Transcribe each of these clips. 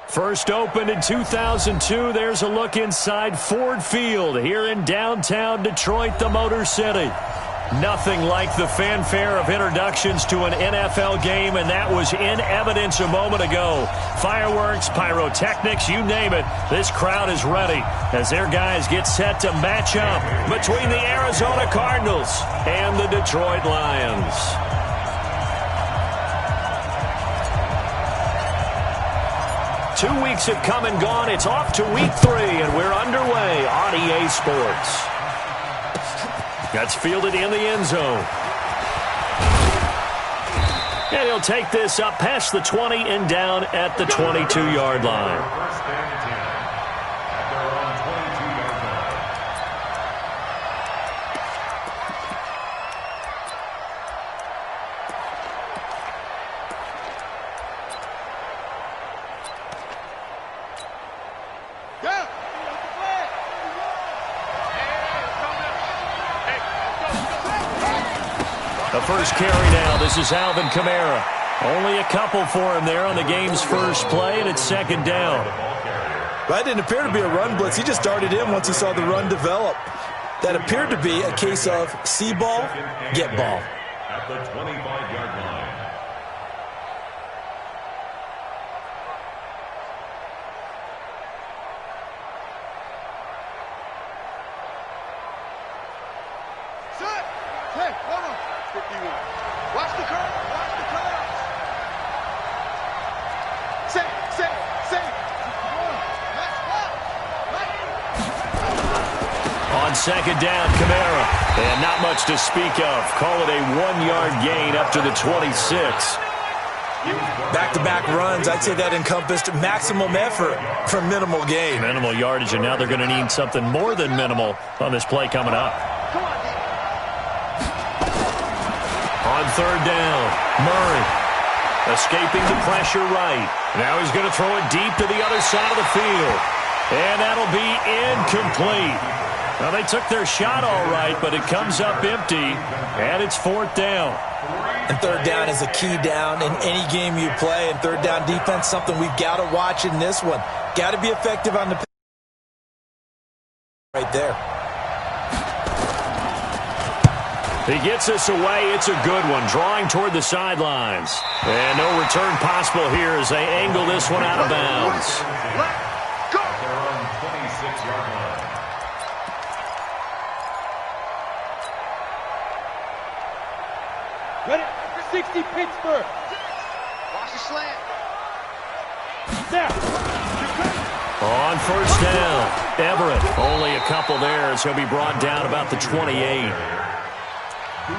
First opened in 2002, there's a look inside Ford Field here in downtown Detroit, the Motor City. Nothing like the fanfare of introductions to an NFL game, and that was in evidence a moment ago. Fireworks, pyrotechnics, you name it. This crowd is ready as their guys get set to match up between the Arizona Cardinals and the Detroit Lions. Two weeks have come and gone. It's off to week 3, and we're underway on EA Sports. That's fielded in the end zone. And he'll take this up past the 20 and down at the 22-yard line. The first carry now. This is Alvin Kamara. Only a couple for him there on the game's first play, and it's second down. That didn't appear to be a run blitz. He just darted in once he saw the run develop. That appeared to be a case of see ball, get ball. At the 25-yard line. Hey, hold on. Watch the curve. Watch the curve. Say. On second down, Kamara. And not much to speak of. Call it a 1-yard gain up to the 26. Back-to-back runs, I'd say that encompassed maximum effort for minimal gain. Minimal yardage, and now they're going to need something more than minimal on this play coming up. On third down, Murray escaping the pressure right. Now he's going to throw it deep to the other side of the field. And that'll be incomplete. Well, they took their shot all right, but it comes up empty, and it's fourth down. And third down is a key down in any game you play. And third down defense, something we've got to watch in this one. Got to be effective on the right there. He gets us away. It's a good one. Drawing toward the sidelines. And no return possible here as they angle this one out of bounds. They're on 26-yard line. Ready? 60 Pittsburgh. Watch the slant. There. On first down, Everett. Only a couple there as he'll be brought down about the 28.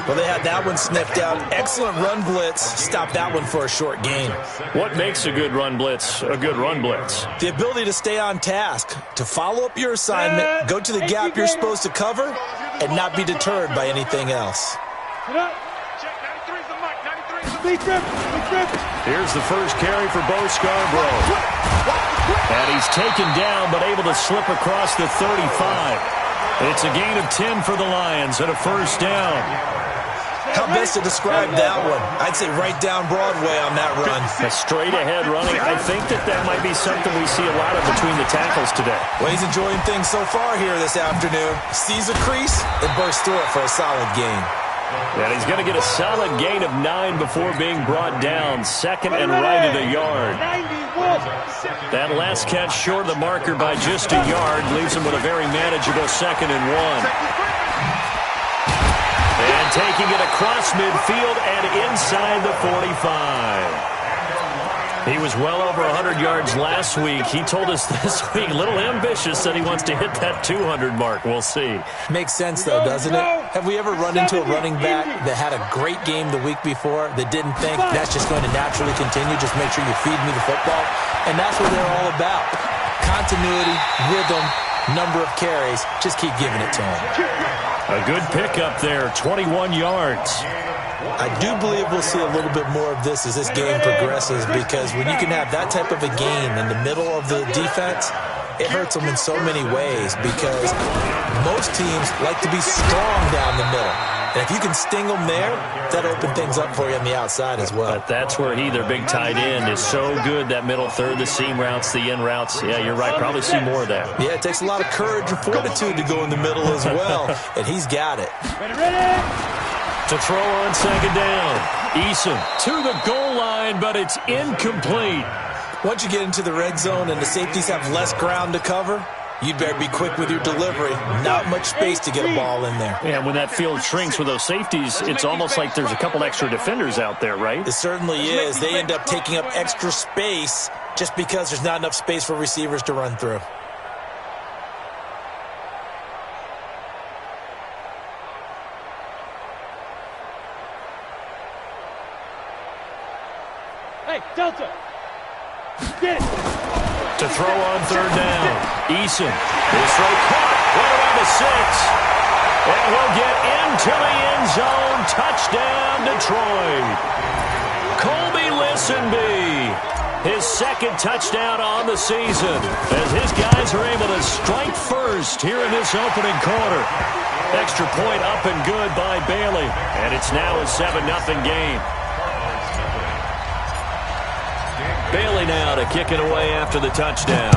Well, they had that one sniffed out. Excellent run blitz. Stop that one for a short gain. What makes a good run blitz a good run blitz? The ability to stay on task, to follow up your assignment, go to the gap you're supposed to cover, and not be deterred by anything else. Here's the first carry for Bo Scarborough. And he's taken down, but able to slip across the 35. It's a gain of 10 for the Lions and a first down. How best to describe that one? I'd say right down Broadway on that run. A straight-ahead running. I think that might be something we see a lot of between the tackles today. Well, he's enjoying things so far here this afternoon. Sees a crease and bursts through it for a solid gain. And he's going to get a solid gain of 9 before being brought down. Second and right at a yard. That last catch short of the marker by just a yard leaves him with a very manageable second and 1. And taking it across midfield and inside the 45. He was well over 100 yards last week. He told us this week, a little ambitious, that he wants to hit that 200 mark. We'll see. Makes sense, though, doesn't it? Have we ever run into a running back that had a great game the week before that didn't think that's just going to naturally continue? Just make sure you feed me the football. And that's what they're all about. Continuity, rhythm, number of carries. Just keep giving it to him. A good pickup there, 21 yards. I do believe we'll see a little bit more of this as this game progresses, because when you can have that type of a gain in the middle of the defense, it hurts them in so many ways, because most teams like to be strong down the middle. And if you can sting them there, that'll open things up for you on the outside as well. But that's where he, their big tight end, is so good, that middle third, the seam routes, the in routes. Yeah, you're right. Probably see more of that. Yeah, it takes a lot of courage and fortitude to go in the middle as well, and he's got it. To throw on second down. Eason to the goal line, but it's incomplete. Once you get into the red zone and the safeties have less ground to cover, you'd better be quick with your delivery. Not much space to get a ball in there. Yeah, when that field shrinks with those safeties, it's almost like there's a couple extra defenders out there, right? It certainly is. They end up taking up extra space just because there's not enough space for receivers to run through. Hey, Delta! Get it! To throw on third down. Eason. This throw caught. Right around the 6. And he'll get into the end zone. Touchdown, Detroit. Colby Listenby. His second touchdown on the season as his guys are able to strike first here in this opening quarter. Extra point up and good by Bailey. And it's now a 7-0 game. Bailey now to kick it away after the touchdown.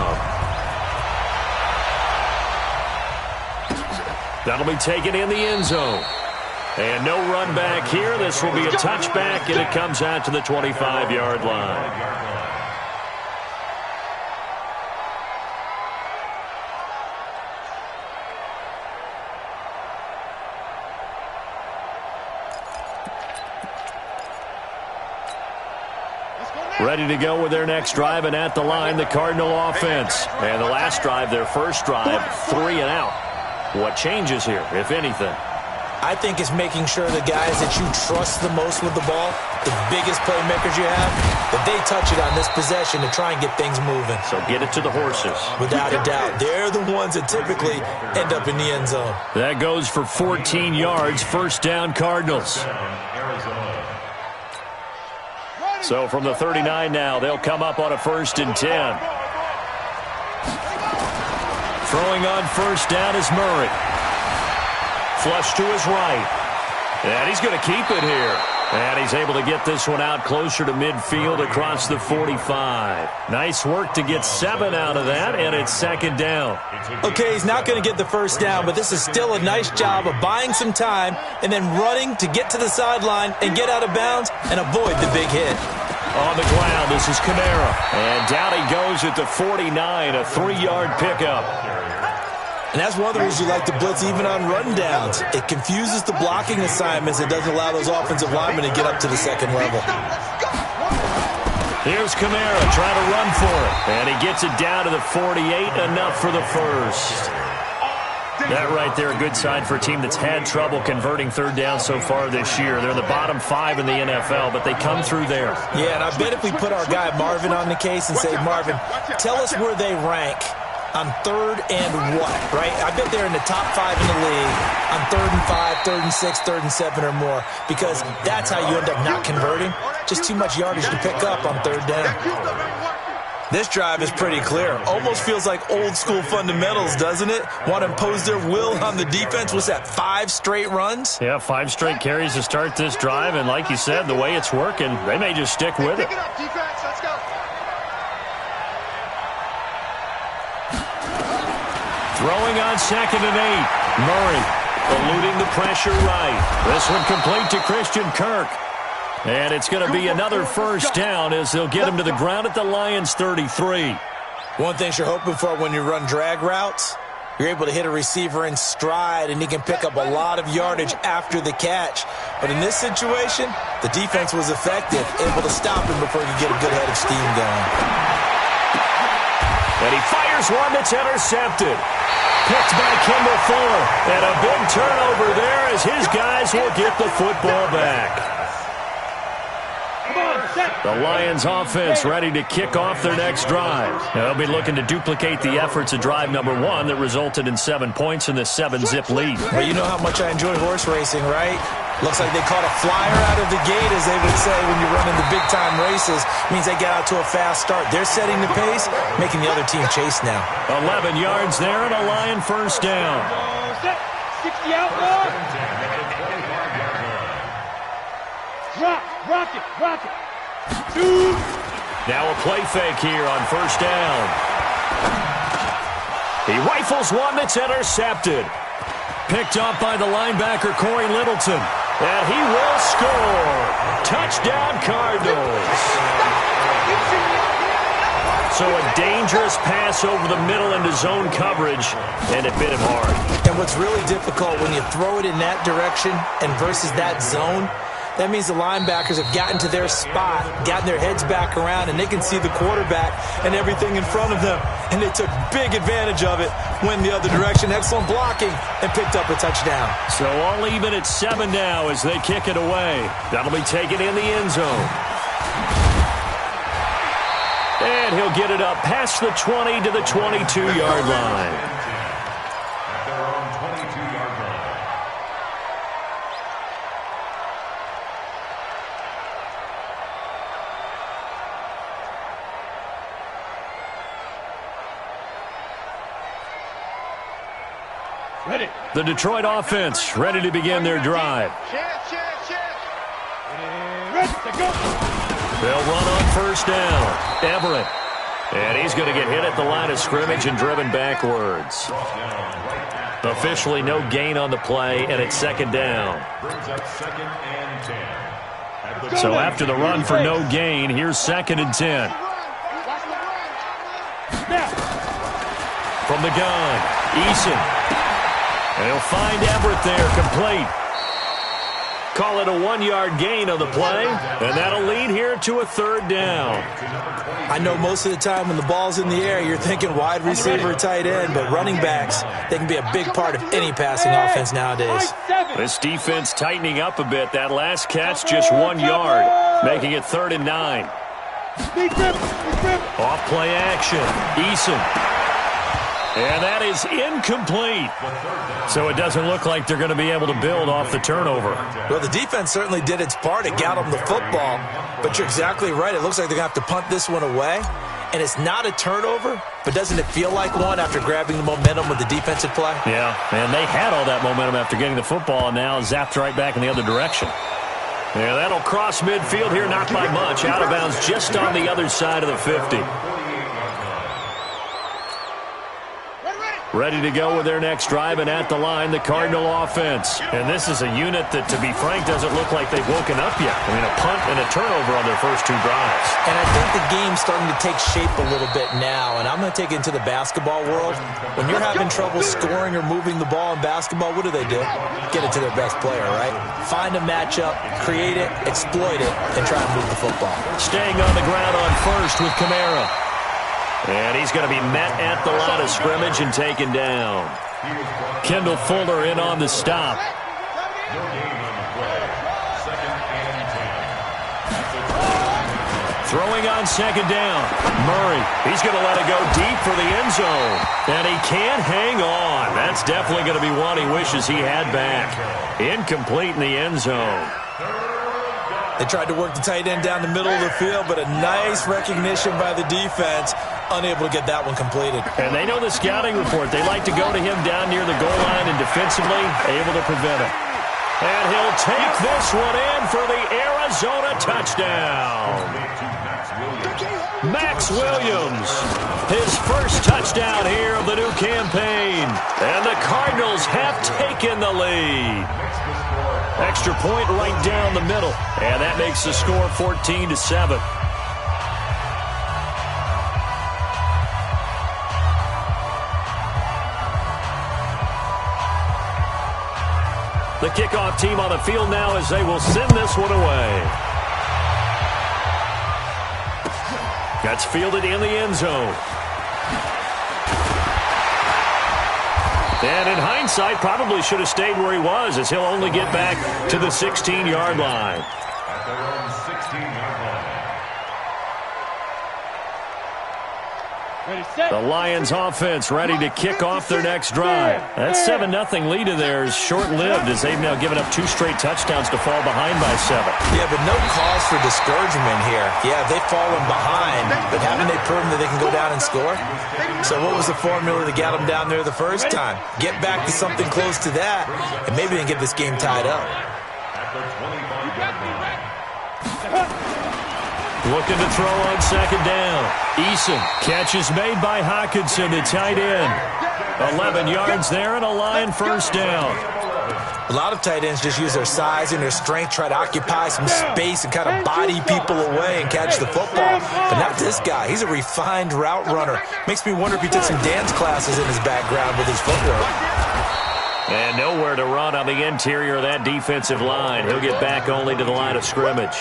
That'll be taken in the end zone. And no run back here. This will be a touchback, and it comes out to the 25-yard line. Ready to go with their next drive, and at the line, the Cardinal offense. And the last drive, their first drive, 3 and out. What changes here, if anything? I think it's making sure the guys that you trust the most with the ball, the biggest playmakers you have, that they touch it on this possession to try and get things moving. So get it to the horses. Without a doubt. They're the ones that typically end up in the end zone. That goes for 14 yards. First down, Cardinals. So from the 39 now, they'll come up on a 1st and 10. Throwing on first down is Murray. Flush to his right. And he's going to keep it here. And he's able to get this one out closer to midfield across the 45. Nice work to get 7 out of that, and it's 2nd down. Okay, he's not going to get the first down, but this is still a nice job of buying some time and then running to get to the sideline and get out of bounds and avoid the big hit. On the ground, this is Kamara. And down he goes at the 49, a 3-yard pickup. And that's one of the reasons you like to blitz even on run downs. It confuses the blocking assignments. It doesn't allow those offensive linemen to get up to the second level. Here's Kamara trying to run for it. And he gets it down to the 48, enough for the first. That right there, a good sign for a team that's had trouble converting third down so far this year. They're in the bottom 5 in the NFL, but they come through there. Yeah, and I bet if we put our guy Marvin on the case and say, Marvin, tell us where they rank on 3rd and what, right? I bet they're in the top 5 in the league on 3rd and 5, 3rd and 6, 3rd and 7 or more, because that's how you end up not converting. Just too much yardage to pick up on 3rd down. This drive is pretty clear. Almost feels like old school fundamentals, doesn't it? Want to impose their will on the defense. Was that 5 straight runs? Yeah, 5 straight carries to start this drive, and like you said, the way it's working, they may just stick with it. Throwing on 2nd and 8. Murray eluding the pressure right. This one complete to Christian Kirk. And it's going to be another first down as they'll get him to the ground at the Lions' 33. One thing you're hoping for when you run drag routes, you're able to hit a receiver in stride, and he can pick up a lot of yardage after the catch. But in this situation, the defense was effective, able to stop him before he could get a good head of steam going. And he fires one that's intercepted. Picked by Kendall Fuller. And a big turnover there as his guys will get the football back. The Lions offense ready to kick off their next drive. They'll be looking to duplicate the efforts of drive number 1 that resulted in 7 points in the 7-zip lead. Well, you know how much I enjoy horse racing, right? Looks like they caught a flyer out of the gate, as they would say when you're running the big-time races. Means they get out to a fast start. They're setting the pace, making the other team chase now. 11 yards there and a Lion first down. 60 out, Rock it. Now a play fake here on first down. He rifles one that's intercepted. Picked up by the linebacker, Corey Littleton. And he will score. Touchdown, Cardinals. So a dangerous pass over the middle into zone coverage, and it bit him hard. And what's really difficult when you throw it in that direction and versus that zone, that means the linebackers have gotten to their spot, gotten their heads back around, and they can see the quarterback and everything in front of them. And they took big advantage of it, went the other direction, excellent blocking, and picked up a touchdown. So all even at 7 now as they kick it away. That'll be taken in the end zone. And he'll get it up past the 20 to the 22-yard line. At their own 22-yard line. Ready. The Detroit offense ready to begin their drive. Chance. Ready to go. They'll run on first down. Everett. And he's going to get hit at the line of scrimmage and driven backwards. Officially no gain on the play, and it's second down. Brings up 2nd and 10. So after the run for no gain, here's 2nd and 10. Now. From the gun, Eason. And he'll find Everett there, complete. Call it a 1-yard gain on the play, and that'll lead here to a 3rd down. I know most of the time when the ball's in the air, you're thinking wide receiver, tight end, but running backs, they can be a big part of any passing offense nowadays. This defense tightening up a bit. That last catch, just 1 yard, making it 3rd and 9. Off play action, Eason. And that is incomplete. So it doesn't look like they're going to be able to build off the turnover. Well, the defense certainly did its part. It got them the football. But you're exactly right. It looks like they're going to have to punt this one away. And it's not a turnover, but doesn't it feel like one after grabbing the momentum with the defensive play? Yeah, and they had all that momentum after getting the football, and now zapped right back in the other direction. Yeah, that'll cross midfield here, not by much. Out of bounds just on the other side of the 50. Ready to go with their next drive, and at the line, the Cardinal offense. And this is a unit that, to be frank, doesn't look like they've woken up yet. I mean, a punt and a turnover on their first 2 drives. And I think the game's starting to take shape a little bit now, and I'm going to take it into the basketball world. When you're having trouble scoring or moving the ball in basketball, what do? Get it to their best player, right? Find a matchup, create it, exploit it, and try and move the football. Staying on the ground on first with Kamara. And he's going to be met at the line of scrimmage and taken down. Kendall Fuller in on the stop. No gain on the play. 2nd and 10. Throwing on second down. Murray, he's going to let it go deep for the end zone. And he can't hang on. That's definitely going to be one he wishes he had back. Incomplete in the end zone. They tried to work the tight end down the middle of the field, but a nice recognition by the defense. Unable to get that one completed. And they know the scouting report. They like to go to him down near the goal line and defensively able to prevent it. And he'll take this one in for the Arizona touchdown. Max Williams, his first touchdown here of the new campaign. And the Cardinals have taken the lead. Extra point right down the middle. And that makes the score 14-7. The kickoff team on the field now as they will send this one away. That's fielded in the end zone. And in hindsight, probably should have stayed where he was, as he'll only get back to the 16-yard line. At their own 16-yard line. Ready, set. The Lions offense ready to kick off their next drive. That 7-0 lead of theirs short-lived, as they've now given up 2 straight touchdowns to fall behind by 7. Yeah, but no cause for discouragement here. Yeah, they've fallen behind, but haven't they proven that they can go down and score? So what was the formula that got them down there the first time? Get back to something close to that, and maybe they can get this game tied up. At the 25-yard line. Looking to throw on second down. Eason. Catch is made by Hockenson, the tight end. 11 yards there and a Lion first down. A lot of tight ends just use their size and their strength, try to occupy some space and kind of body people away and catch the football. But not this guy. He's a refined route runner. Makes me wonder if he took some dance classes in his background with his footwork. And nowhere to run on the interior of that defensive line. He'll get back only to the line of scrimmage.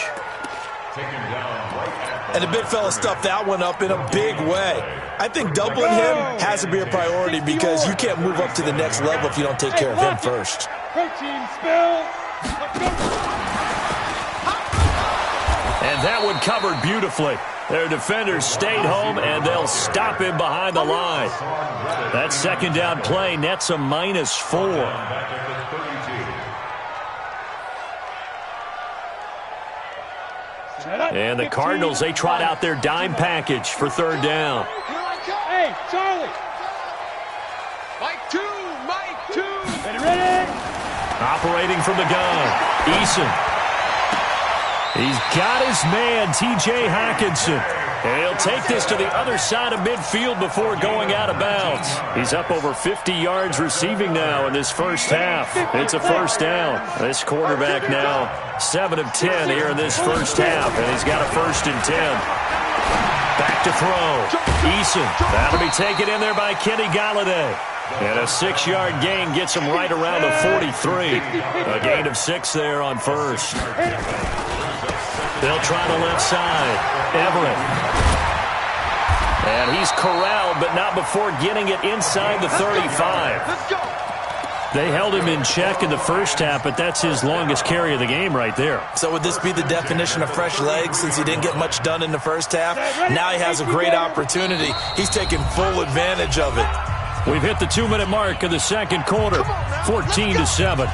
And the big fella stuffed that one up in a big way. I think doubling him has to be a priority because you can't move up to the next level if you don't take care of him first. Protein spill. And that one covered beautifully. Their defenders stayed home, and they'll stop him behind the line. That second down play nets a -4. And the Cardinals, they trot out their dime package for third down. Hey, Charlie. Mike 2. Ready? Operating from the gun, Eason. He's got his man, T.J. Hockenson. And he'll take this to the other side of midfield before going out of bounds. He's up over 50 yards receiving now in this first half. It's a first down. This quarterback now 7 of 10 here in this first half, and he's got a 1st and 10. Back to throw. Eason. That'll be taken in there by Kenny Galladay. And a 6-yard gain gets him right around the 43. A gain of 6 there on first. They'll try the left side. Everett. And he's corralled, but not before getting it inside the 35. They held him in check in the first half, but that's his longest carry of the game right there. So would this be the definition of fresh legs since he didn't get much done in the first half? Now he has a great opportunity. He's taking full advantage of it. We've hit the 2-minute mark of the second quarter, 14-7.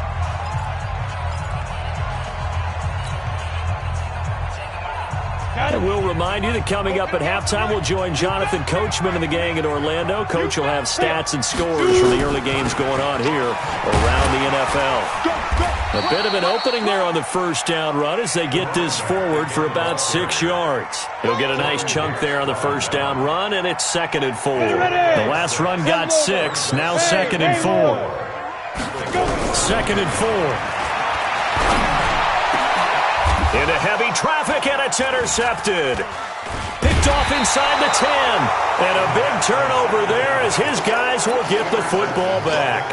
And we'll remind you that coming up at halftime, we'll join Jonathan Coachman and the gang in Orlando. Coach will have stats and scores from the early games going on here around the NFL. A bit of an opening there on the first down run as they get this forward for about 6 yards. He'll get a nice chunk there on the first down run, and it's 2nd and 4. The last run got 6, now 2nd and 4. 2nd and 4. Into heavy traffic, and it's intercepted. Picked off inside the 10. And a big turnover there as his guys will get the football back.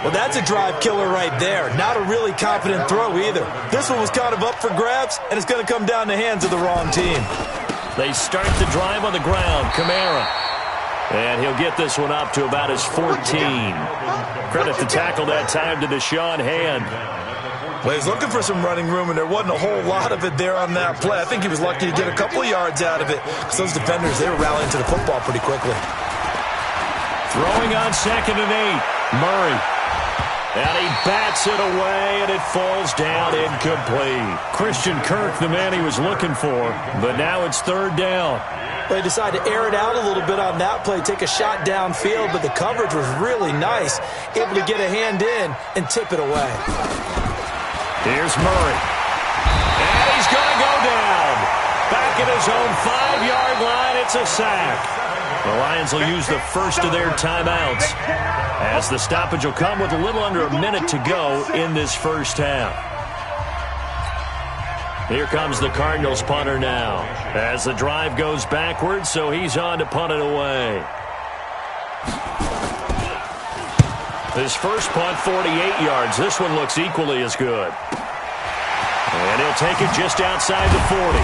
Well, that's a drive killer right there. Not a really confident throw either. This one was kind of up for grabs, and it's going to come down the hands of the wrong team. They start the drive on the ground. Kamara. And he'll get this one up to about his 14. Credit the tackle that time to Deshaun Hand. Well, he's looking for some running room, and there wasn't a whole lot of it there on that play. I think he was lucky to get a couple of yards out of it because those defenders, they were rallying to the football pretty quickly. Throwing on 2nd and 8. Murray. And he bats it away, and it falls down incomplete. Christian Kirk, the man he was looking for, but now it's 3rd down. They decided to air it out a little bit on that play, take a shot downfield, but the coverage was really nice, able to get a hand in and tip it away. Here's Murray. And he's going to go down. Back at his own 5-yard line, it's a sack. The Lions will use the first of their timeouts as the stoppage will come with a little under a minute to go in this first half. Here comes the Cardinals punter now as the drive goes backwards, so he's on to punt it away. His first punt, 48 yards. This one looks equally as good. And he'll take it just outside the 40.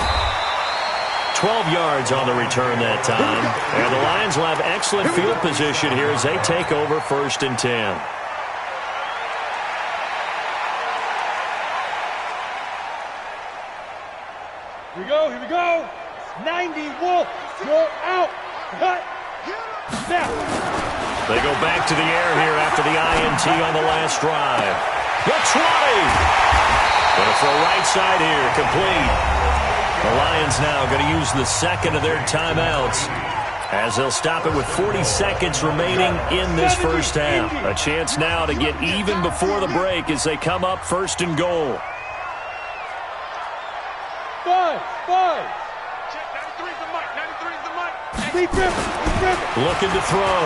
12 yards on the return that time. And the Lions will have excellent field position here as they take over 1st and 10. Here we go. 90 Wolf. You're out. Cut. Snap. They go back to the air here after the INT on the last drive. The 20. Going to throw right side here, complete. The Lions now going to use the 2nd of their timeouts as they'll stop it with 40 seconds remaining in this first half. A chance now to get even before the break as they come up 1st and goal. Looking to throw.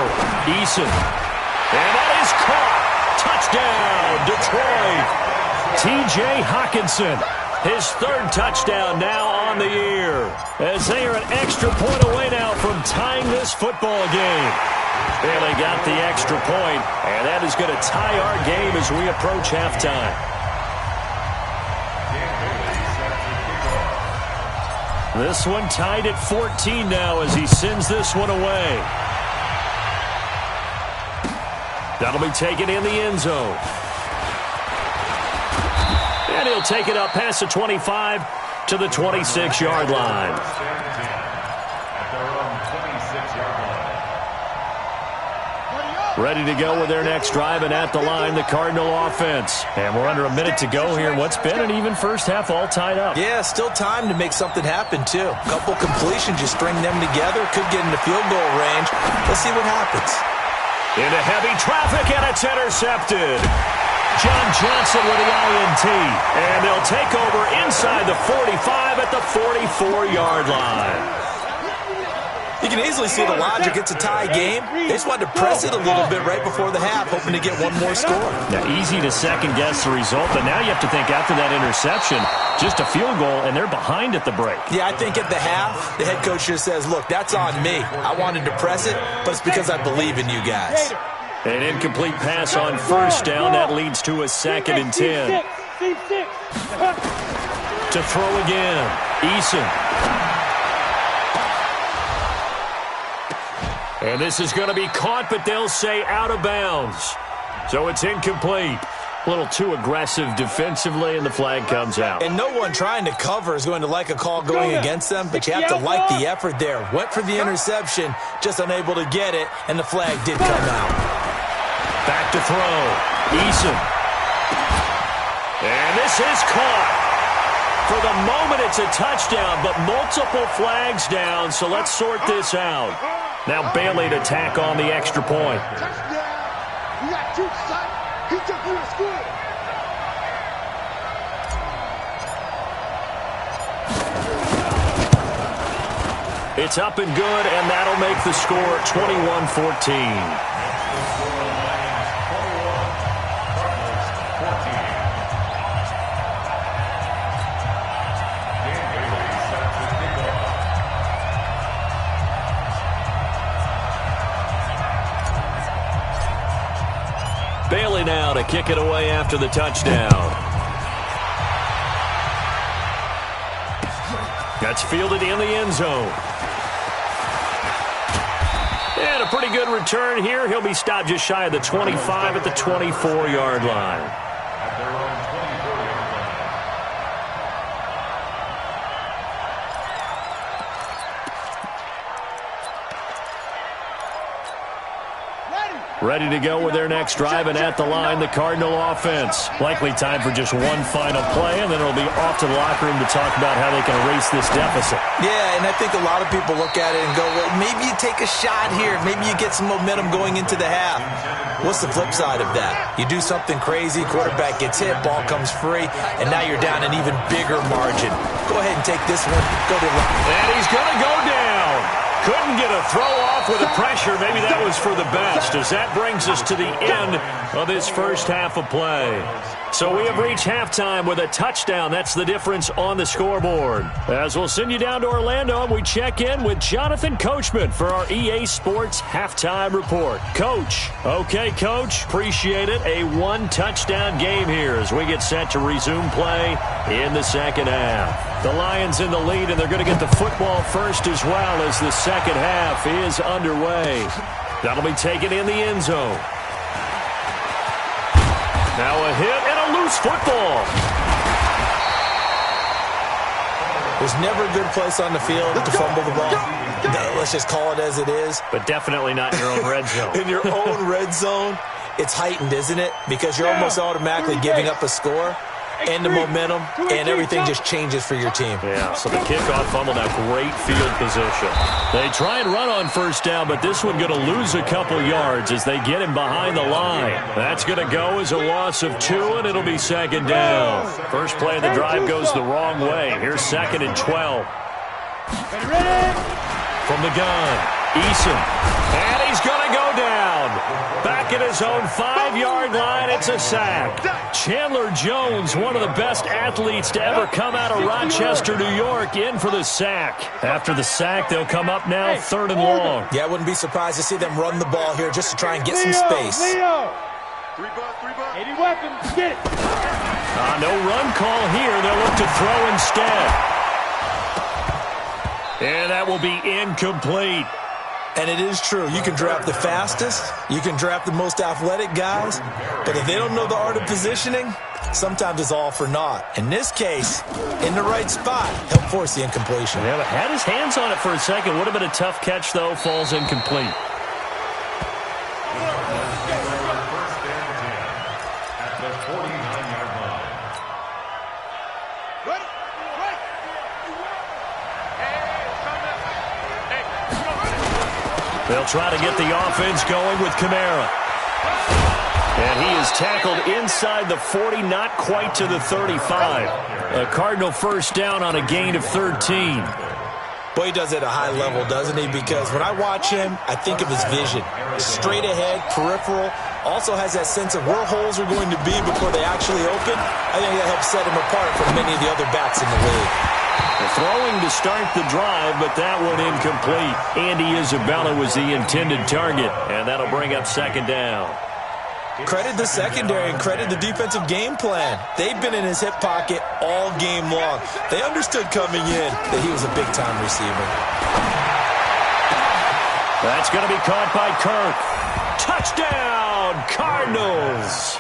Eason. And that is caught. Touchdown, Detroit. T.J. Hawkinson. His third touchdown now on the year. As they are an extra point away now from tying this football game. And they got the extra point, and that is going to tie our game as we approach halftime. This one tied at 14 now as he sends this one away. That'll be taken in the end zone. And he'll take it up past the 25 to the 26-yard line. Ready to go with their next drive, and at the line, the Cardinal offense. And we're under a minute to go here in what's been an even first half, all tied up. Yeah, still time to make something happen, too. A couple completions, you string them together, could get into field goal range. Let's see what happens. Into heavy traffic, and it's intercepted. John Johnson with the INT. And they'll take over inside the 45 at the 44-yard line. You can easily see the logic. It's a tie game. They just wanted to press it a little bit right before the half, hoping to get one more score. Now, easy to second-guess the result, but now you have to think after that interception, just a field goal, and they're behind at the break. Yeah, I think at the half, the head coach just says, look, that's on me. I wanted to press it, but it's because I believe in you guys. An incomplete pass on first down. That leads to a 2nd and 10. To throw again. Eason. And this is going to be caught, but they'll say out of bounds. So it's incomplete. A little too aggressive defensively, and the flag comes out. And no one trying to cover is going to like a call going against them, but you have to like the effort there. Went for the interception, just unable to get it, and the flag did come out. Back to throw. Eason. And this is caught. For the moment, it's a touchdown, but multiple flags down, so let's sort this out. Now Bailey to tack on the extra point. You got two shots. He took you to school. It's up and good, and that'll make the score 21-14. Bailey now to kick it away after the touchdown. That's fielded in the end zone. And a pretty good return here. He'll be stopped just shy of the 25 at the 24-yard line. Ready to go with their next drive, and at the line, the Cardinal offense. Likely time for just one final play, and then it'll be off to the locker room to talk about how they can erase this deficit. Yeah, and I think a lot of people look at it and go, well, maybe you take a shot here. Maybe you get some momentum going into the half. What's the flip side of that? You do something crazy, quarterback gets hit, ball comes free, and now you're down an even bigger margin. Go ahead and take this one. Go to the line. And he's going to go down. Couldn't get a throw off with the pressure. Maybe that was for the best, as that brings us to the end of this first half of play. So we have reached halftime with a touchdown. That's the difference on the scoreboard. As we'll send you down to Orlando, and we check in with Jonathan Coachman for our EA Sports Halftime Report. Coach. Okay, Coach. Appreciate it. A one-touchdown game here as we get set to resume play in the second half. The Lions in the lead, and they're going to get the football first as well as the second half is underway. That'll be taken in the end zone. Now a hit and a loose football. There's never a good place on the field to fumble the ball. No, let's just call it as it is. But definitely not in your own red zone. In your own red zone, it's heightened, isn't it? Because you're almost automatically giving up a score and the momentum, and everything just changes for your team. Yeah, so the kickoff fumble, now great field position. They try and run on first down, but this one going to lose a couple yards as they get him behind the line. That's going to go as a loss of 2, and it'll be second down. First play of the drive goes the wrong way. Here's 2nd and 12. Ready? From the gun, Eason. And he's going to go down. Back at his own 5-yard line, it's a sack. Chandler Jones, one of the best athletes to ever come out of Rochester, New York, in for the sack. After the sack, they'll come up now 3rd and long. Yeah, I wouldn't be surprised to see them run the ball here just to try and get some space. Leo. 80 weapons, get it. No run call here. They'll look to throw instead. And that will be incomplete. And it is true. You can draft the fastest. You can draft the most athletic guys. But if they don't know the art of positioning, sometimes it's all for naught. In this case, in the right spot, help force the incompletion. Yeah, but had his hands on it for a second. Would have been a tough catch, though. Falls incomplete. At the 49-yard line. They'll try to get the offense going with Kamara. And he is tackled inside the 40, not quite to the 35. A Cardinal first down on a gain of 13. Boy, he does it at a high level, doesn't he? Because when I watch him, I think of his vision. Straight ahead, peripheral. Also has that sense of where holes are going to be before they actually open. I think that helps set him apart from many of the other backs in the league. Throwing to start the drive, but that one incomplete. Andy Isabella was the intended target, and that'll bring up 2nd down. Credit the secondary and credit the defensive game plan. They've been in his hip pocket all game long. They understood coming in that he was a big-time receiver. That's going to be caught by Kirk. Touchdown, Cardinals.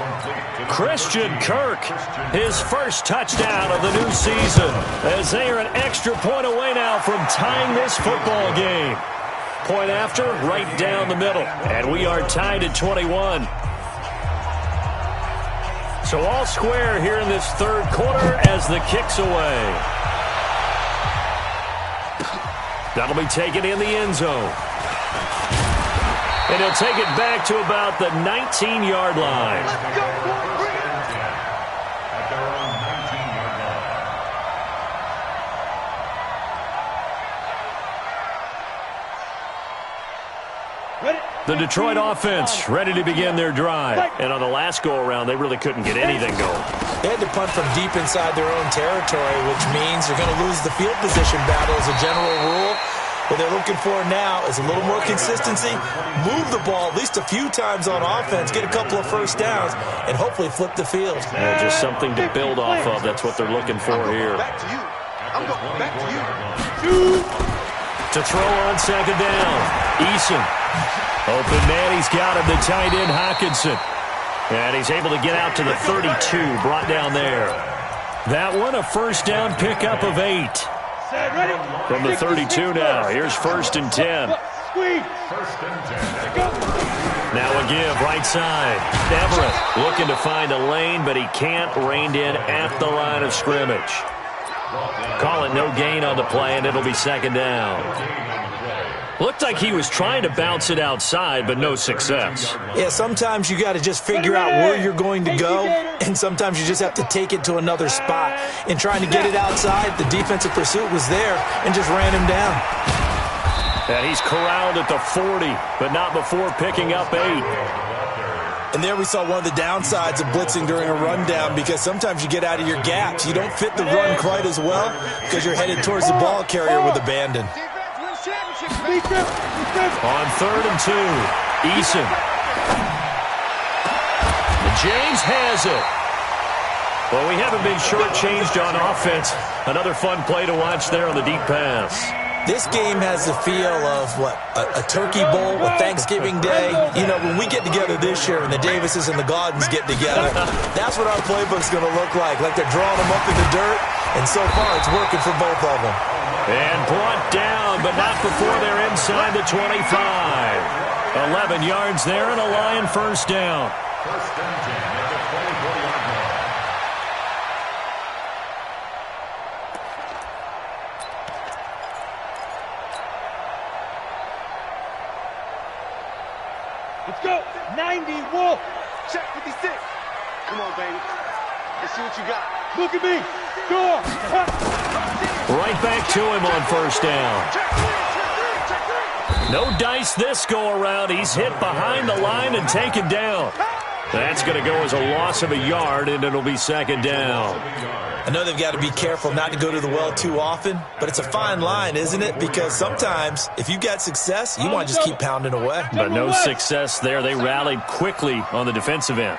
Christian Kirk, his first touchdown of the new season, as they are an extra point away now from tying this football game. Point after, right down the middle, and we are tied at 21. So all square here in this 3rd quarter as the kick's away. That'll be taken in the end zone. And he'll take it back to about the 19-yard line. At their own 19-yard line. The Detroit offense ready to begin their drive. And on the last go-around, they really couldn't get anything going. They had to punt from deep inside their own territory, which means they're going to lose the field position battle as a general rule. What they're looking for now is a little more consistency, move the ball at least a few times on offense, get a couple of first downs, and hopefully flip the field. Yeah, just something to build off of. That's what they're looking for here. Back to you. I'm going back to you. To throw on 2nd down, Eason. Open man, he's got him, the tight end, Hockenson. And he's able to get out to the 32, brought down there. That one, a first down pickup of 8. From the 32 now, here's 1st and 10. Now a give, right side. Everett looking to find a lane, but he can't. Reined in at the line of scrimmage. Call it no gain on the play, and it'll be 2nd down. Looked like he was trying to bounce it outside, but no success. Yeah, sometimes you got to just figure out where you're going to go, and sometimes you just have to take it to another spot. In trying to get it outside, the defensive pursuit was there and just ran him down. And he's corralled at the 40, but not before picking up 8. And there we saw one of the downsides of blitzing during a rundown, because sometimes you get out of your gaps. You don't fit the run quite as well because you're headed towards the ball carrier with abandon. On 3rd and 2, Eason. James has it. Well, we haven't been shortchanged on offense. Another fun play to watch there on the deep pass. This game has the feel of, a turkey bowl with Thanksgiving Day. You know, when we get together this year and the Davises and the Gaudens get together, that's what our playbook's going to look like they're drawing them up in the dirt, and so far it's working for both of them. And brought down, but not before they're inside the 25. 11 yards there and a Lion first down. First and 10 at the 24-yard line. Let's go. 90 Wolf. Check 56. Come on, baby. Let's see what you got. Look at me. Go on. Right back to him on first down. Check 3, check 3, check No dice this go-around. He's hit behind the line and taken down. That's going to go as a loss of a yard, and it'll be second down. I know they've got to be careful not to go to the well too often, but it's a fine line, isn't it? Because sometimes, if you've got success, you want to just keep pounding away. But no success there. They rallied quickly on the defensive end.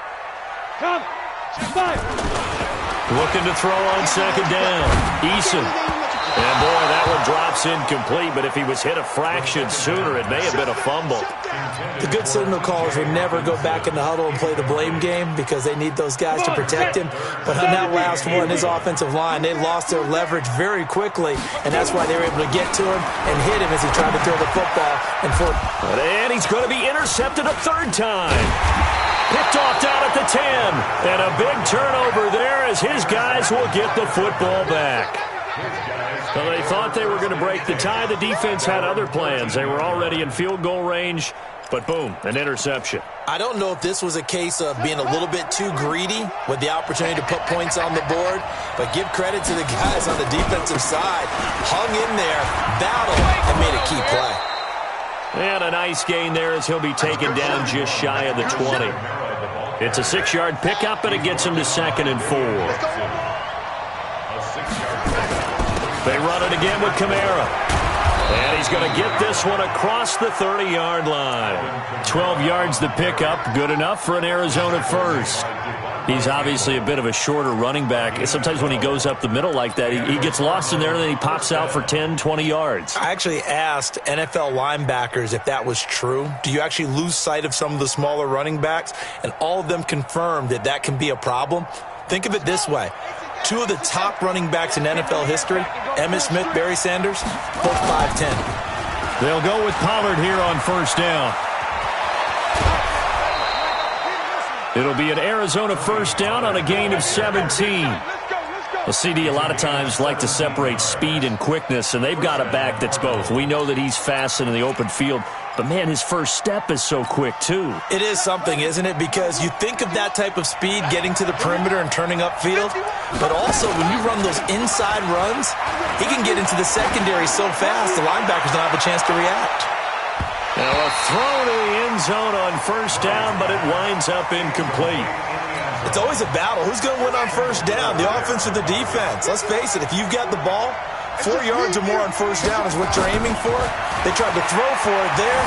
Looking to throw on second down. Eason. And, boy, that one drops incomplete, but if he was hit a fraction sooner, it may have been a fumble. The good signal callers would never go back in the huddle and play the blame game because they need those guys to protect him. But on that last one, his offensive line, they lost their leverage very quickly, and that's why they were able to get to him and hit him as he tried to throw the football. And he's going to be intercepted a third time. Picked off down at the 10. And a big turnover there as his guys will get the football back. Well, they thought they were going to break the tie. The defense had other plans. They were already in field goal range, but boom, an interception. I don't know if this was a case of being a little bit too greedy with the opportunity to put points on the board, but give credit to the guys on the defensive side. Hung in there, battled, and made a key play. And a nice gain there as he'll be taken down just shy of the 20. It's a 6-yard pickup, and it gets him to 2nd and 4. They run it again with Kamara. And he's going to get this one across the 30-yard line. 12 yards to pick up. Good enough for an Arizona first. He's obviously a bit of a shorter running back. Sometimes when he goes up the middle like that, he gets lost in there, and then he pops out for 10, 20 yards. I actually asked NFL linebackers if that was true. Do you actually lose sight of some of the smaller running backs? And all of them confirmed that that can be a problem. Think of it this way. 2 of the top running backs in NFL history, Emmitt Smith, Barry Sanders, both 5'10". They'll go with Pollard here on first down. It'll be an Arizona first down on a gain of 17. Well, CD, a lot of times like to separate speed and quickness, and they've got a back that's both. We know that he's fast in the open field, but, man, his first step is so quick, too. It is something, isn't it? Because you think of that type of speed getting to the perimeter and turning upfield, but also when you run those inside runs, he can get into the secondary so fast the linebackers don't have a chance to react. Now a throw to the end zone on first down, but it winds up incomplete. It's always a battle. Who's going to win on first down, the offense or the defense? Let's face it, if you've got the ball, 4 yards or more on first down is what you're aiming for. They tried to throw for it there.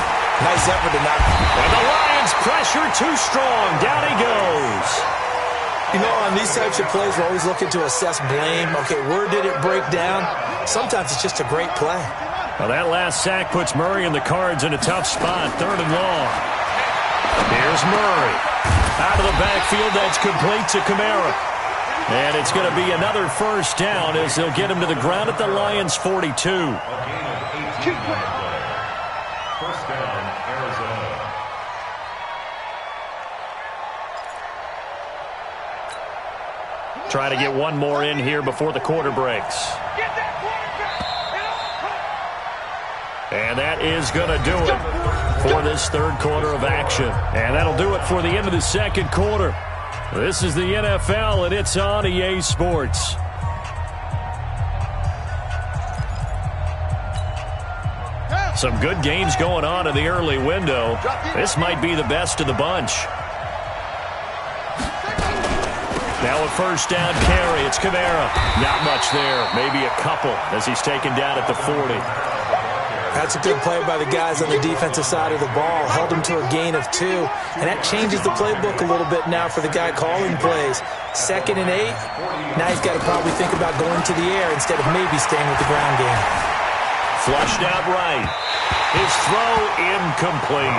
Nice effort to knock. And the Lions pressure too strong. Down he goes. You know, on these types of plays, we're always looking to assess blame. Okay, where did it break down? Sometimes it's just a great play. Well, that last sack puts Murray and the Cards in a tough spot. 3rd and long. Here's Murray. Out of the backfield, that's complete to Kamara. And it's going to be another first down as they'll get him to the ground at the Lions' 42. First down, Arizona. Try to get one more in here before the quarter breaks. And that is going to do it for this third quarter of action. And that'll do it for the end of the second quarter. This is the NFL, and it's on EA Sports. Some good games going on in the early window. This might be the best of the bunch. Now a first down carry. It's Kamara. Not much there. Maybe a couple as he's taken down at the 40. That's a good play by the guys on the defensive side of the ball. Held him to a gain of 2. And that changes the playbook a little bit now for the guy calling plays. 2nd and 8. Now he's got to probably think about going to the air instead of maybe staying with the ground game. Flushed out right. His throw incomplete.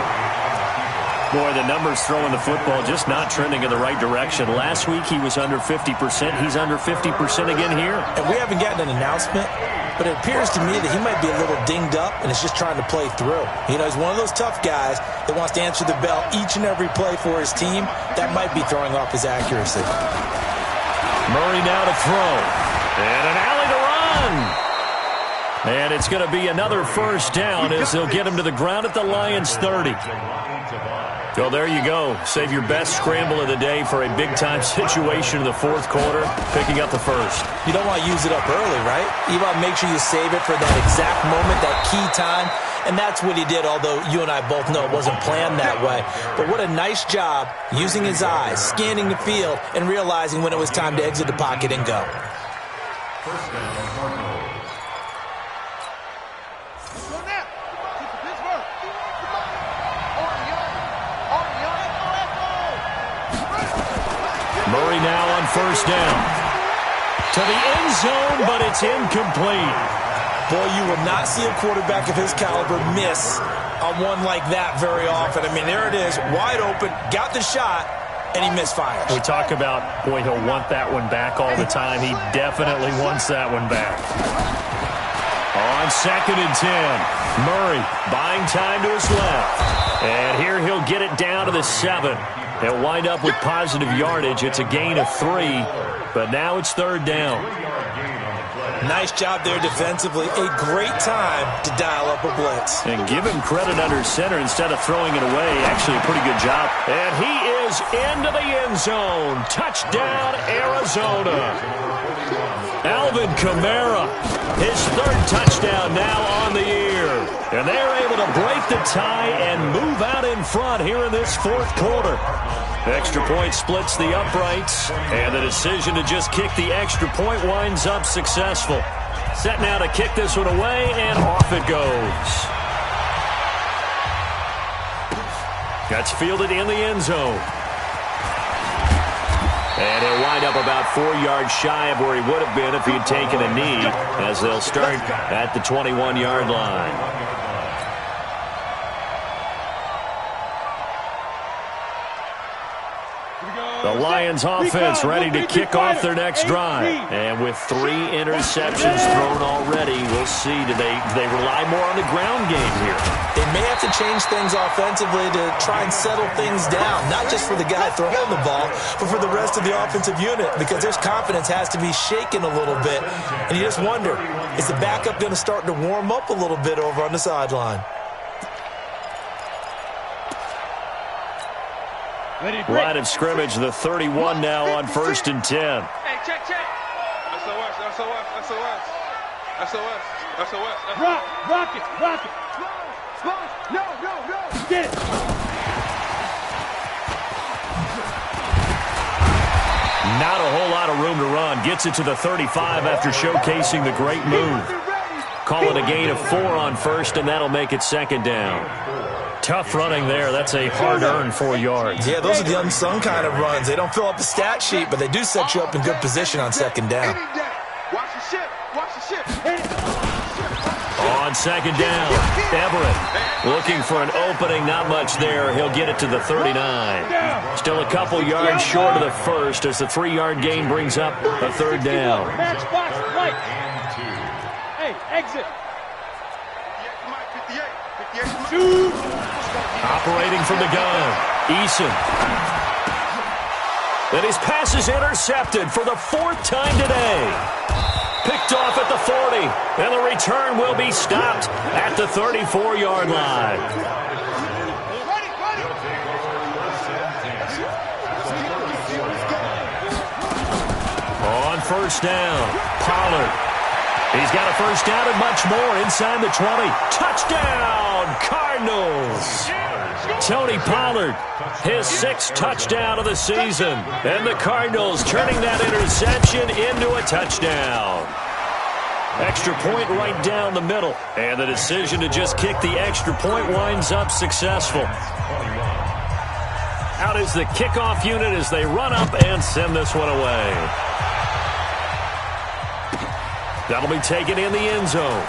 Boy, the numbers throwing the football just not trending in the right direction. Last week he was under 50%. He's under 50% again here. And we haven't gotten an announcement, but it appears to me that he might be a little dinged up and is just trying to play through. You know, he's one of those tough guys that wants to answer the bell each and every play for his team. That might be throwing off his accuracy. Murray now to throw. And an alley to run. And it's going to be another first down as they'll get him to the ground at the Lions' 30. Well, there you go. Save your best scramble of the day for a big-time situation in the fourth quarter, picking up the first. You don't want to use it up early, right? You want to make sure you save it for that exact moment, that key time. and that's what he did, although you and I both know it wasn't planned that way. But what a nice job using his eyes, scanning the field, and realizing when it was time to exit the pocket and go. First down, Cardinals. Murray now on first down. To the end zone, but it's incomplete. Boy, you will not see a quarterback of his caliber miss on one like that very often. I mean, there it is, wide open, got the shot, and he misfires. We talk about, boy, he'll want that one back all the time. He definitely wants that one back. On 2nd and 10, Murray buying time to his left. And here he'll get it down to the 7. He'll wind up with positive yardage. It's a gain of 3, but now it's 3rd down. Nice job there defensively. A great time to dial up a blitz. And give him credit under center instead of throwing it away. Actually, a pretty good job. And he is into the end zone. Touchdown, Arizona. Alvin Kamara, his 3rd touchdown now on the year. And they're able to break the tie and move out in front here in this 4th quarter. Extra point splits the uprights, and the decision to just kick the extra point winds up successful. Set now to kick this one away, and off it goes. That's fielded in the end zone. And he'll wind up about 4 yards shy of where he would have been if he had taken a knee, as they'll start at the 21-yard line. The Lions offense ready to kick off their next drive. And with 3 interceptions thrown already, we'll see. Do they rely more on the ground game here? They may have to change things offensively to try and settle things down, not just for the guy throwing the ball, but for the rest of the offensive unit, because their confidence has to be shaken a little bit. And you just wonder, is the backup going to start to warm up a little bit over on the sideline? Line of scrimmage, the 31 now on 1st and 10. Hey, check. SOS. Rock it. No. Get it. Not a whole lot of room to run. Gets it to the 35 after showcasing the great move. Call it a gain of 4 on 1st, and that'll make it 2nd down. Tough running there. That's a hard-earned 4 yards. Yeah, those are the unsung kind of runs. They don't fill up the stat sheet, but they do set you up in good position on 2nd down. Watch the ship. On 2nd down, Everett looking for an opening. Not much there. He'll get it to the 39. Still a couple yards short of the 1st as the 3-yard gain brings up a 3rd down. Match box, right. Hey, exit. Operating from the gun, Eason. And his pass is intercepted for the 4th time today. Picked off at the 40, and the return will be stopped at the 34-yard line. On 1st down, Pollard. He's got a 1st down and much more inside the 20. Touchdown, Cardinals! Tony Pollard, his 6th touchdown of the season. And the Cardinals turning that interception into a touchdown. Extra point right down the middle. And the decision to just kick the extra point winds up successful. Out is the kickoff unit as they run up and send this one away. That'll be taken in the end zone.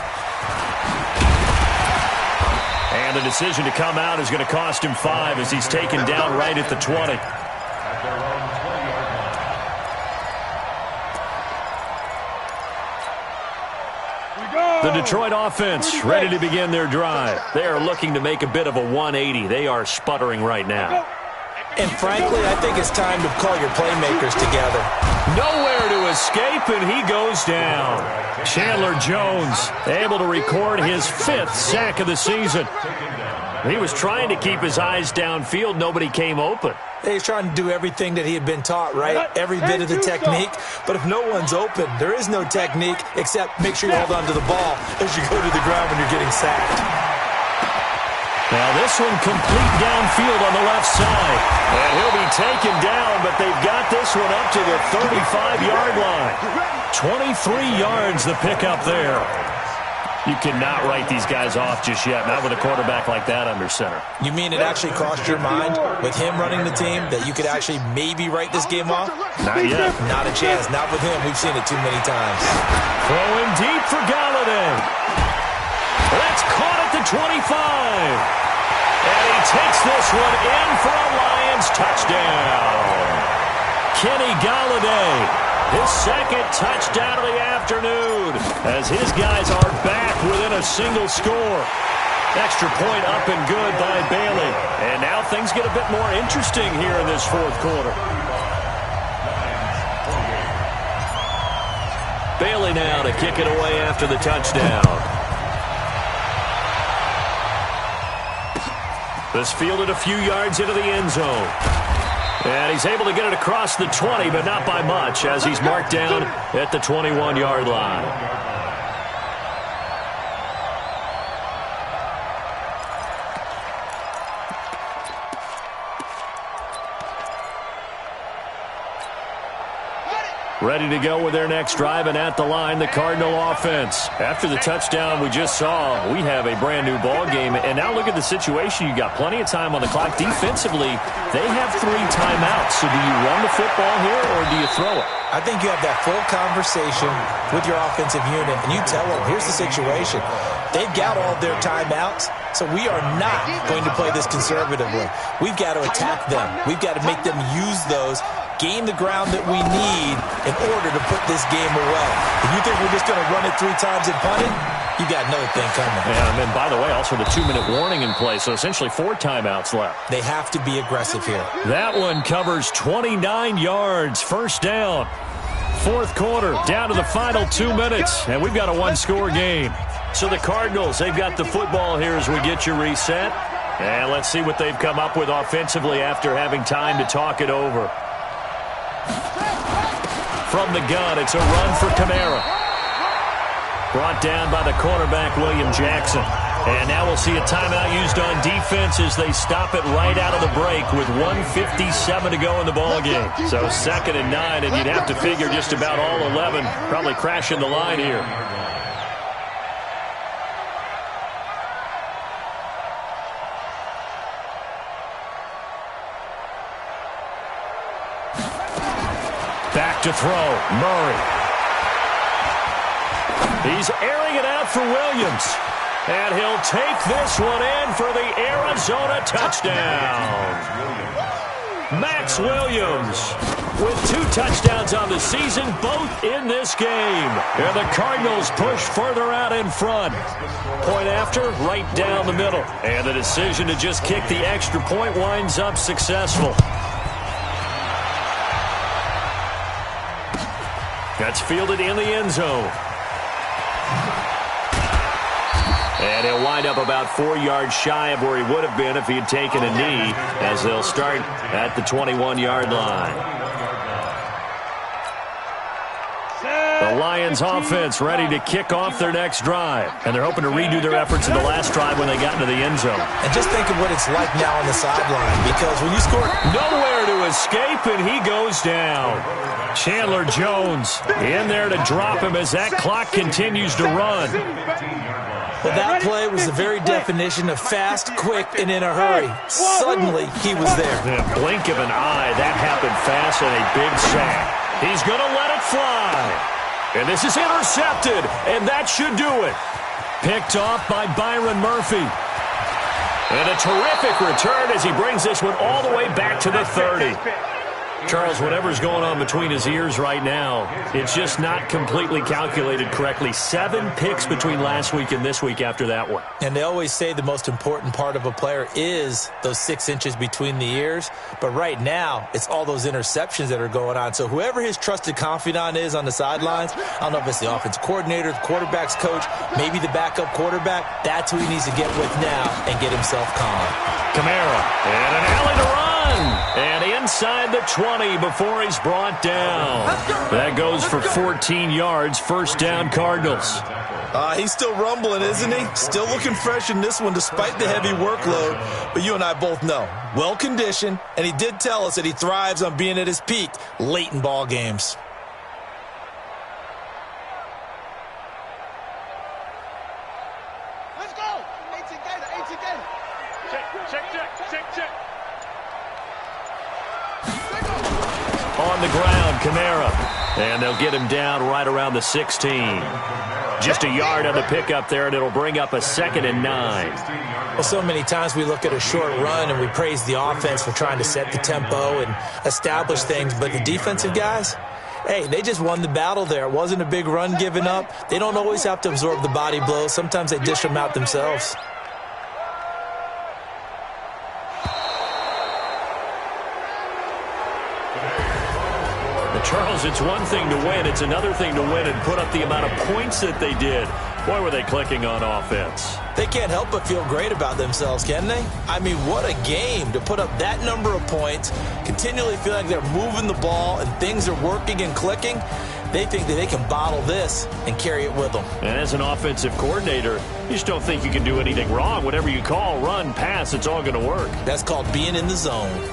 And the decision to come out is going to cost him 5 as he's taken down right at the 20. The Detroit offense ready to begin their drive. They are looking to make a bit of a 180. They are sputtering right now. And frankly, I think it's time to call your playmakers together. Nowhere to escape, and he goes down. Chandler Jones able to record his 5th sack of the season. He was trying to keep his eyes downfield. Nobody came open. He's trying to do everything that he had been taught, right? Every bit of the technique. But if no one's open, there is no technique except make sure you hold on to the ball as you go to the ground when you're getting sacked. Now this one complete downfield on the left side. And he'll be taken down, but they've got this one up to the 35-yard line. 23 yards the pickup there. You cannot write these guys off just yet, not with a quarterback like that under center. You mean it actually crossed your mind with him running the team that you could actually maybe write this game off? Not yet. Not a chance. Not with him. We've seen it too many times. Throwing deep for Galladay. That's caught at the 25. And he takes this one in for a Lions touchdown. Kenny Galladay, his second touchdown of the afternoon, as his guys are back within a single score. Extra point up and good by Bailey. And now things get a bit more interesting here in this fourth quarter. Bailey now to kick it away after the touchdown. This fielded a few yards into the end zone. And he's able to get it across the 20, but not by much, as he's marked down at the 21-yard line. Ready to go with their next drive, and at the line, the Cardinal offense. After the touchdown we just saw, we have a brand-new ball game. And now look at the situation. You got plenty of time on the clock. Defensively, they have 3 timeouts. So do you run the football here, or do you throw it? I think you have that full conversation with your offensive unit, and you tell them, here's the situation. They've got all their timeouts, so we are not going to play this conservatively. We've got to attack them. We've got to make them use those, gain the ground that we need in order to put this game away. If you think we're just going to run it 3 times and punt it, you got another thing coming. Yeah, and then, by the way, also the 2-minute warning in play, so essentially 4 timeouts left. They have to be aggressive here. That one covers 29 yards, first down. Fourth quarter, down to the final 2 minutes, and we've got a 1-score game. So the Cardinals, they've got the football here as we get you reset. And let's see what they've come up with offensively after having time to talk it over. From the gun, it's a run for Kamara. Brought down by the cornerback, William Jackson. And now we'll see a timeout used on defense as they stop it right out of the break with 1:57 to go in the ballgame. So 2nd and 9, and you'd have to figure just about all 11 probably crashing the line here. Back to throw, Murray. He's airing it out for Williams. And he'll take this one in for the Arizona touchdown. Max Williams with 2 touchdowns on the season, both in this game. And the Cardinals push further out in front. Point after, right down the middle. And the decision to just kick the extra point winds up successful. That's fielded in the end zone. And he'll wind up about 4 yards shy of where he would have been if he had taken a knee, as they'll start at the 21-yard line. The Lions offense ready to kick off their next drive. And they're hoping to redo their efforts in the last drive when they got into the end zone. And just think of what it's like now on the sideline, because when you score... Nowhere to escape, and he goes down. Chandler Jones in there to drop him as that clock continues to run. Well, that play was the very definition of fast, quick, and in a hurry. Suddenly, he was there. In a blink of an eye, that happened fast, and a big sack. He's going to let it fly. And this is intercepted, and that should do it. Picked off by Byron Murphy. And a terrific return as he brings this one all the way back to the 30. Charles, whatever's going on between his ears right now, it's just not completely calculated correctly. 7 picks between last week and this week after that one. And they always say the most important part of a player is those 6 inches between the ears. But right now, it's all those interceptions that are going on. So whoever his trusted confidant is on the sidelines, I don't know if it's the offensive coordinator, the quarterback's coach, maybe the backup quarterback, that's who he needs to get with now and get himself calm. Kamara, and an alley to run. And inside the 20 before he's brought down. That goes for 14 yards. First down, Cardinals. He's still rumbling, isn't he? Still looking fresh in this one despite the heavy workload. But you and I both know, well-conditioned, and he did tell us that he thrives on being at his peak late in ball games. Let's go. 18 gainer, 18 gainer. Check. On the ground, Kamara. And they'll get him down right around the 16. Just a yard on the pickup there, and it'll bring up a 2nd and 9. Well, so many times we look at a short run and we praise the offense for trying to set the tempo and establish things, but the defensive guys, hey, they just won the battle there. It wasn't a big run given up. They don't always have to absorb the body blows. Sometimes they dish them out themselves. Charles, it's one thing to win. It's another thing to win and put up the amount of points that they did. Boy, were they clicking on offense. They can't help but feel great about themselves, can they? I mean, what a game to put up that number of points, continually feel like they're moving the ball and things are working and clicking. They think that they can bottle this and carry it with them. And as an offensive coordinator, you just don't think you can do anything wrong. Whatever you call, run, pass, it's all going to work. That's called being in the zone.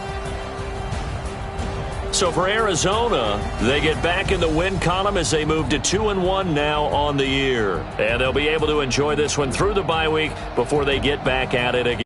So for Arizona, they get back in the win column as they move to 2-1 now on the year. And they'll be able to enjoy this one through the bye week before they get back at it again.